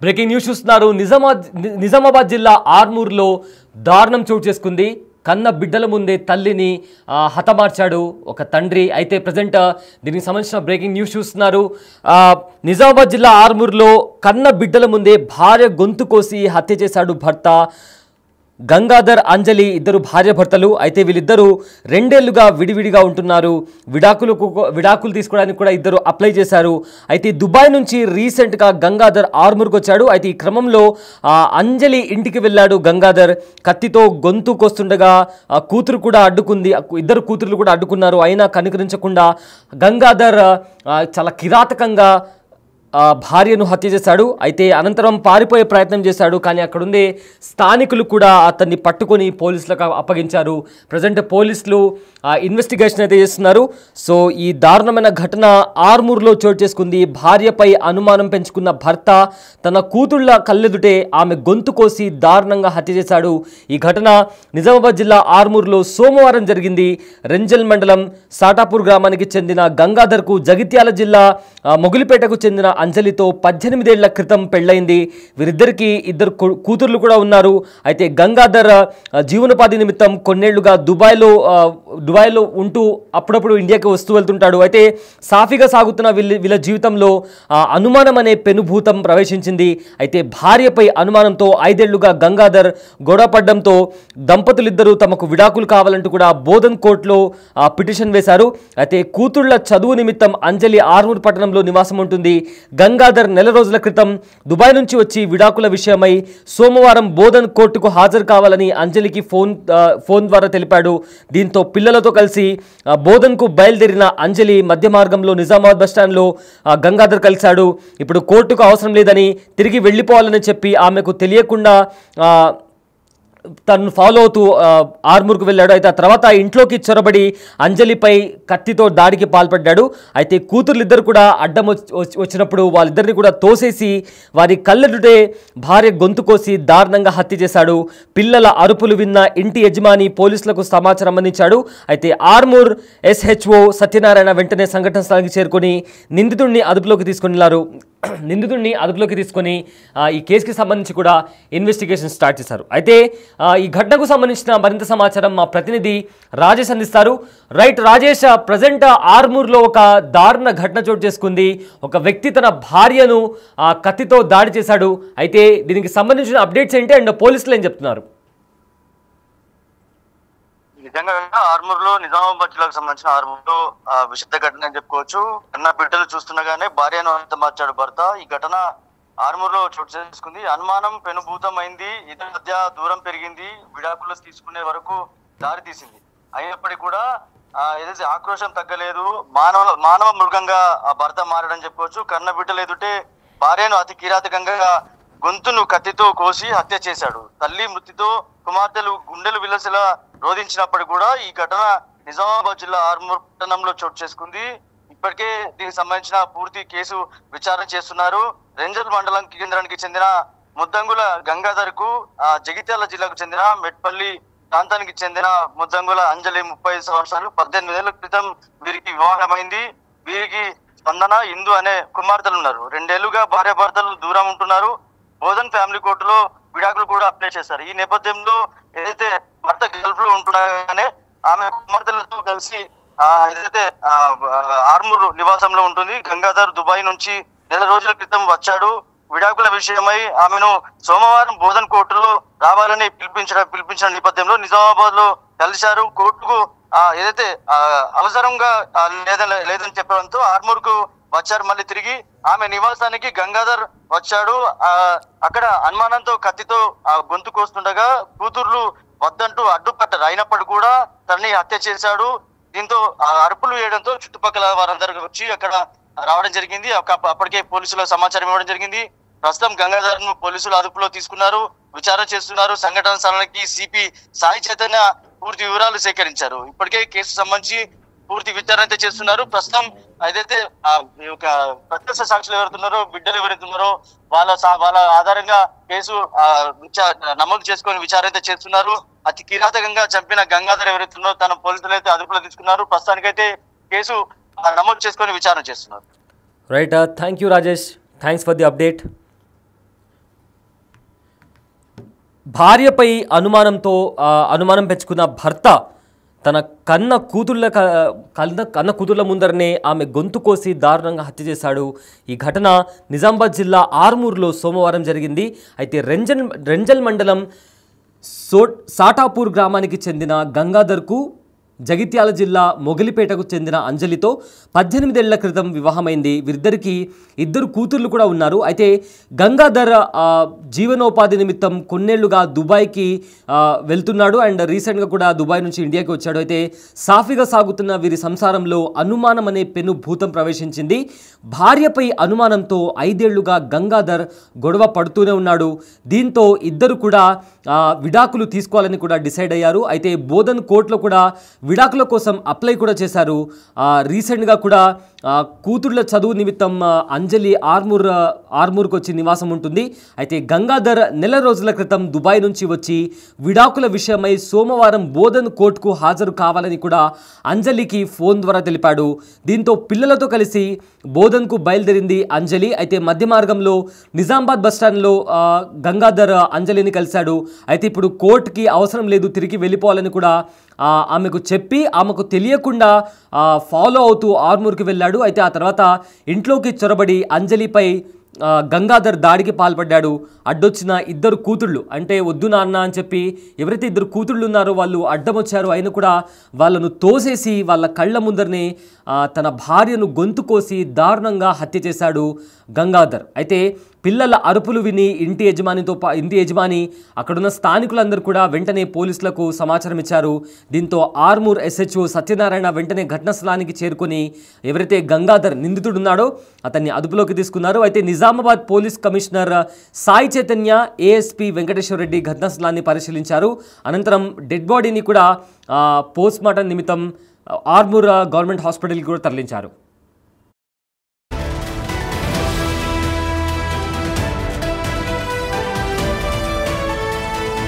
Breaking news చూస్తున్నారు. నిజామాబాద్ జిల్లా ఆర్మూర్లో దారుణం చోటు చేసుకుంది. కన్న బిడ్డల ముందే తల్లిని హతమార్చాడు ఒక తండ్రి. అయితే ప్రజెంట్ దీనికి సంబంధించిన బ్రేకింగ్ న్యూస్ చూస్తున్నారు. నిజామాబాద్ జిల్లా ఆర్మూర్లో కన్న బిడ్డల ముందే భార్య గొంతు కోసి హత్య చేశాడు భర్త. గంగాధర్, అంజలి ఇద్దరు భార్య భర్తలు. అయితే వీళ్ళిద్దరూ 2 ఏళ్లుగా విడివిడిగా ఉంటున్నారు. విడాకులు తీసుకోవడానికి కూడా ఇద్దరు అప్లై చేశారు. అయితే దుబాయ్ నుంచి రీసెంట్గా గంగాధర్ ఆర్మూర్కి వచ్చాడు. అయితే ఈ క్రమంలో అంజలి ఇంటికి వెళ్ళాడు గంగాధర్. కత్తితో గొంతు కోస్తుండగా కూతురు కూడా అడ్డుకుంది. ఇద్దరు కూతురులు కూడా అడ్డుకున్నారు. అయినా కనికరించకుండా గంగాధర్ చాలా కిరాతకంగా భార్యను హత్య చేశాడు. అయితే అనంతరం పారిపోయే ప్రయత్నం చేశాడు. కానీ అక్కడుండే స్థానికులు కూడా అతన్ని పట్టుకొని పోలీసులకు అప్పగించారు. ప్రజెంట్ పోలీసులు ఇన్వెస్టిగేషన్ అయితే చేస్తున్నారు. సో ఈ దారుణమైన ఘటన ఆర్మూర్లో చోటు చేసుకుంది. భార్యపై అనుమానం పెంచుకున్న భర్త తన కూతుళ్ల కళ్ళెదుటే ఆమె గొంతు కోసి దారుణంగా హత్య చేశాడు. ఈ ఘటన నిజామాబాద్ జిల్లా ఆర్మూర్లో సోమవారం జరిగింది. రెంజల్ మండలం సాటాపూర్ గ్రామానికి చెందిన గంగాధర్కు జగిత్యాల జిల్లా మొగిలిపేటకు చెందిన అంజలితో 18 ఏళ్ల క్రితం పెళ్లైంది. వీరిద్దరికి ఇద్దరు కూతుర్లు కూడా ఉన్నారు. అయితే గంగాధర్ జీవనోపాధి నిమిత్తం కొన్నేళ్లుగా దుబాయ్లో ఉంటూ అప్పుడప్పుడు ఇండియాకి వస్తూ వెళ్తుంటాడు. అయితే సాఫీగా సాగుతున్న వీళ్ళ జీవితంలో అనుమానం అనే పెనుభూతం ప్రవేశించింది. అయితే భార్యపై అనుమానంతో 5 ఏళ్లుగా గంగాధర్ గొడవపడడంతో దంపతులిద్దరూ తమకు విడాకులు కావాలంటూ కూడా బోధన్ కోర్టులో పిటిషన్ వేశారు. అయితే కూతుళ్ల చదువు నిమిత్తం అంజలి ఆర్మూర్ పట్టణంలో నివాసం ఉంటుంది. గంగాధర్ నెల రోజుల క్రితం దుబాయ్ నుంచి వచ్చి విడాకుల విషయమై సోమవారం బోధన్ కోర్టుకు హాజరు కావాలని అంజలికి ఫోన్ ద్వారా తెలిపాడు. దీంతో పిల్లలతో కలిసి బోధన్కు బయలుదేరిన అంజలి మధ్య మార్గంలో నిజామాబాద్ బస్టాండ్లో గంగాధర్ కలిశాడు. ఇప్పుడు కోర్టుకు అవసరం లేదని తిరిగి వెళ్ళిపోవాలని చెప్పి ఆమెకు తెలియకుండా తను ఫాలో అవుతూ ఆర్మూర్కు వెళ్ళాడు. అయితే ఆ తర్వాత ఇంట్లోకి చొరబడి అంజలిపై కత్తితో దాడికి పాల్పడ్డాడు. అయితే కూతుర్లిద్దరు కూడా అడ్డం వచ్చినప్పుడు వాళ్ళిద్దరిని కూడా తోసేసి వారి కళ్ళెదుటే భార్య గొంతు కోసి దారుణంగా హత్య చేశాడు. పిల్లల అరుపులు విన్న ఇంటి యజమాని పోలీసులకు సమాచారం అందించాడు. అయితే ఆర్మూర్ SHO సత్యనారాయణ వెంటనే సంఘటన స్థలానికి చేరుకొని నిందితుడిని అదుపులోకి తీసుకొని ఈ కేసుకి సంబంధించి కూడా ఇన్వెస్టిగేషన్ స్టార్ట్ చేశారు. అయితే ఈ ఘటనకు సంబంధించిన మరింత సమాచారం మా ప్రతినిధి రాజేష్ అందిస్తారు. రైట్ రాజేష్, ప్రజెంట్ ఆర్మూర్లో ఒక దారుణ ఘటన చోటు చేసుకుంది. ఒక వ్యక్తి తన భార్యను కత్తితో దాడి చేశాడు. అయితే దీనికి సంబంధించిన అప్డేట్స్ ఏంటి అండ్ పోలీసులు ఏం చెప్తున్నారు? నిజంగా ఆర్మూర్లో నిజామాబాద్ జిల్లాకు సంబంధించిన ఆర్మూర్లో విషాద ఘటన అని చెప్పుకోవచ్చు. కన్న బిడ్డలు చూస్తుండగానే భార్యను హతమార్చాడు భర్త. ఈ ఘటన ఆర్మూర్లో చోటు చేసుకుంది. అనుమానం పెనుభూతమైంది. ఇద్దరి మధ్య దూరం పెరిగింది. విడాకులు తీసుకునే వరకు దారి తీసింది. అయినప్పటికీ కూడా ఏదైతే ఆక్రోశం తగ్గలేదు. మానవ మృగంగా భర్త మారడని చెప్పుకోవచ్చు. కన్న బిడ్డలు ఎదుటే భార్యను అతి కిరాతకంగా గొంతును కత్తితో కోసి హత్య చేశాడు. తల్లి మృతితో కుమార్తెలు గుండెలు విలసలా రోధించినప్పటికీ కూడా ఈ ఘటన నిజామాబాద్ జిల్లా ఆర్మూర్ పట్టణంలో చోటు చేసుకుంది. ఇప్పటికే దీనికి సంబంధించిన పూర్తి కేసు విచారణ చేస్తున్నారు. రెంజల్ మండలం కేంద్రానికి చెందిన ముద్దంగుల గంగాధర్ కు జగిత్యాల జిల్లాకు చెందిన మెట్పల్లి ప్రాంతానికి చెందిన ముద్దంగుల అంజలి 30 సంవత్సరాలు 18 ఏళ్ల క్రితం వీరికి వివాహమైంది. వీరికి స్పందన, ఇందు అనే కుమార్తెలు ఉన్నారు. 2 ఏళ్లుగా భార్య భర్తలు దూరం ఉంటున్నారు. బోధన్ ఫ్యామిలీ కోర్టులో విడాకులు కూడా అప్లై చేశారు. ఈ నేపథ్యంలో ఏదైతే భర్త గల్ఫ్ లో ఉంటుండగానే ఆమె కుమార్తెలతో కలిసి ఏదైతే ఆర్మూర్ నివాసంలో ఉంటుంది. గంగాధర్ దుబాయ్ నుంచి నెల రోజుల క్రితం వచ్చాడు. విడాకుల విషయమై ఆమెను సోమవారం బోధన్ కోర్టులో రావాలని పిలిపించిన నేపథ్యంలో నిజామాబాద్ లో కలిశారు. కోర్టుకు ఏదైతే అవసరంగా లేదని చెప్పడంతో ఆర్మూర్ కు వచ్చారు. మళ్ళీ తిరిగి ఆమె నివాసానికి గంగాధర్ వచ్చాడు. అక్కడ అనుమానంతో కత్తితో గొంతు కోస్తుండగా కూతుర్లు వద్దంటూ అడ్డుపట్టారు. అయినప్పటికీ కూడా తనని హత్య చేశాడు. దీంతో అరుపులు వేయడంతో చుట్టుపక్కల వారందరూ వచ్చి అక్కడ రావడం జరిగింది. అప్పటికే పోలీసులకు సమాచారం ఇవ్వడం జరిగింది. ప్రస్తుతం గంగాధర్ ను పోలీసులు అదుపులో తీసుకున్నారు, విచారణ చేస్తున్నారు. సంఘటన స్థలానికి సిపి సాయి చైతన్య పూర్తి వివరాలు సేకరించారు. ఇప్పటికే కేసు సంబంధించి పూర్తి విచారణ అయితే చేస్తున్నారు. ప్రస్తుతం ఏదైతే ప్రత్యక్ష సాక్షులు ఎవరుతున్నారో, బిడ్డలు ఎవరుతున్నారో వాళ్ళ ఆధారంగా కేసు నమోదు చేసుకొని విచారణ అయితే చేస్తున్నారు. అతి కిరాతకంగా చంపిన గంగాధర్ ఎవరైతున్నారో తన పోలీసులు అయితే అదుపులో తీసుకున్నారు. ప్రస్తుతానికైతే కేసు నమోదు చేసుకొని విచారణ చేస్తున్నారు. Right, thank you Rajesh, thanks for the update. భార్యపై అనుమానం పెంచుకున్న భర్త తన కన్న కూతుళ్ళ ముందరనే ఆమె గొంతు కోసి దారుణంగా హత్య చేశాడు. ఈ ఘటన నిజామాబాద్ జిల్లా ఆర్మూర్లో సోమవారం జరిగింది. అయితే రెంజల్ మండలం సాటాపూర్ గ్రామానికి చెందిన గంగాధర్కు జగిత్యాల జిల్లా మొగలిపేటకు చెందిన అంజలితో 18 ఏళ్ల క్రితం వివాహమైంది. వీరిద్దరికి 2 కూతుర్లు కూడా ఉన్నారు. అయితే గంగాధర్ జీవనోపాధి నిమిత్తం కొన్నేళ్లుగా దుబాయ్కి వెళ్తున్నాడు అండ్ రీసెంట్గా కూడా దుబాయ్ నుంచి ఇండియాకి వచ్చాడు. అయితే సాఫీగా సాగుతున్న వీరి సంసారంలో అనుమానం అనే పెను భూతం ప్రవేశించింది. భార్యపై అనుమానంతో 5 ఏళ్లుగా గంగాధర్ గొడవ పడుతూనే ఉన్నాడు. దీంతో ఇద్దరు కూడా విడాకులు తీసుకోవాలని కూడా డిసైడ్ అయ్యారు. అయితే బోధన్ కోర్టులో కూడా విడాకుల కోసం అప్లై కూడా చేశారు. రీసెంట్గా కూడా కూతుళ్ళ చదువు నిమిత్తం అంజలి ఆర్మూర్కి వచ్చి నివాసం ఉంటుంది. అయితే గంగాధర్ నెల రోజుల క్రితం దుబాయ్ నుంచి వచ్చి విడాకుల విషయమై సోమవారం బోధన్ కోర్టుకు హాజరు కావాలని కూడా అంజలికి ఫోన్ ద్వారా తెలిపాడు. దీంతో పిల్లలతో కలిసి బోధన్కు బయలుదేరింది అంజలి. అయితే మధ్య మార్గంలో నిజామాబాద్ బస్టాండ్లో గంగాధర్ అంజలిని కలిశాడు. అయితే ఇప్పుడు కోర్టుకి అవసరం లేదు, తిరిగి వెళ్ళిపోవాలని కూడా ఆమెకు చెప్పి ఆమెకు తెలియకుండా ఫాలో అవుతూ ఆర్మూర్కి వెళ్ళాడు. అయితే ఆ తర్వాత ఇంట్లోకి చొరబడి అంజలిపై గంగాధర్ దాడికి పాల్పడ్డాడు. అడ్డొచ్చిన 2 కూతుళ్ళు అంటే వద్దు నాన్న అని చెప్పి ఎవరైతే 2 కూతుళ్ళు ఉన్నారో వాళ్ళు అడ్డం వచ్చారు. అయినా కూడా వాళ్ళను తోసేసి వాళ్ళ కళ్ళ ముందరనే తన భార్యను గొంతు కోసి దారుణంగా హత్య చేశాడు గంగాధర్. అయితే పిల్లల అరుపులు విని ఇంటి యజమాని అక్కడున్న స్థానికులందరూ కూడా వెంటనే పోలీసులకు సమాచారం ఇచ్చారు. దీంతో ఆర్మూర్ SHO సత్యనారాయణ వెంటనే ఘటనా స్థలానికి చేరుకొని ఎవరైతే గంగాధర్ నిందితుడున్నాడో అతన్ని అదుపులోకి తీసుకున్నారు. అయితే Nizamabad police commissioner Sai Chaitanya, ASP Venkateswara Reddy ఘటనా స్థలాన్ని పరిశీలించారు. అనంతరం డెడ్ బాడీని కూడా పోస్ట్ మార్టం నిమిత్తం ఆర్మూర్ గవర్నమెంట్ హాస్పిటల్కి కూడా తరలించారు.